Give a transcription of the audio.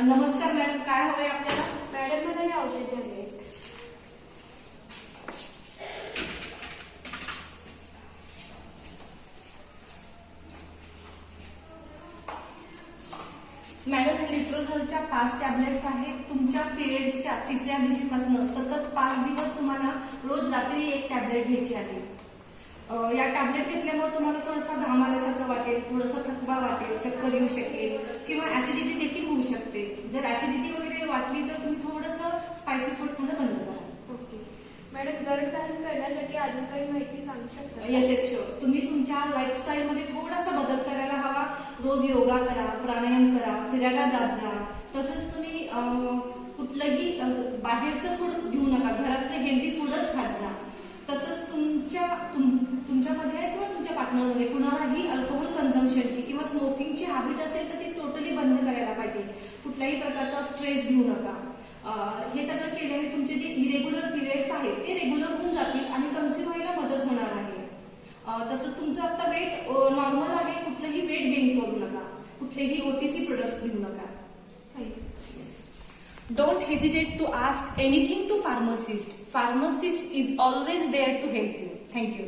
नमस्कार मॅडम, काय हवंय आपल्याला? मॅडम मला हे औषध हवे. मॅडम, लिट्रोझोलच्या 5 टॅबलेट्स आहेत. तुमच्या पिरियड्सच्या 3ऱ्या दिवशीपासून सतत 5 दिवस तुम्हाला रोज रात्री 1 टॅबलेट घ्यायची आहे. या टॅबलेट घेतल्यामुळे तुम्हाला थोडासा घाम आल्यासारखं वाटेल, थोडंसं थकवा वाटेल, चक्कर येऊ शकेल किंवा ऍसिडिटी देखील होऊ शकते. जर ऍसिडिटी वगैरे वाटली तर तुम्ही थोडंसं स्पायसी फूड थोडं बंद करा. ओके मॅडम, गर्भधारण करण्यासाठी अजून काही माहिती सांगू शकता? Yes sure. तुम्ही तुमच्या लाईफस्टाईल मध्ये थोडासा बदल करायला हवा. रोज योगा करा, प्राणायाम करा, फिरायला जात जा. तसंच तुम्ही कुठलंही बाहेरचं फूड घेऊ नका, घरातले हेल्दी फूडच खात जा. तसंच तुमच्यामध्ये किंवा तुमच्या पार्टनरमध्ये कुणालाही अल्कोहोल कन्झम्पशनची किंवा स्मोकिंगची हॅबिट असेल तर ती टोटली बंद करायला पाहिजे. कुठल्याही प्रकारचा स्ट्रेस घेऊ नका. हे सगळं केल्याने तुमचे जे इरेग्युलर पिरियड्स आहेत ते रेग्युलर होऊन जातील आणि कन्सिव्ह व्हायला मदत होणार आहे. तसंच तुमचं आता वेट नॉर्मल आहे. कुठलंही वेट गेन करू नका. कुठलेही OTC प्रोडक्ट्स घेऊ नका. Don't hesitate to ask anything to pharmacist. Pharmacist is always there to help you. Thank you.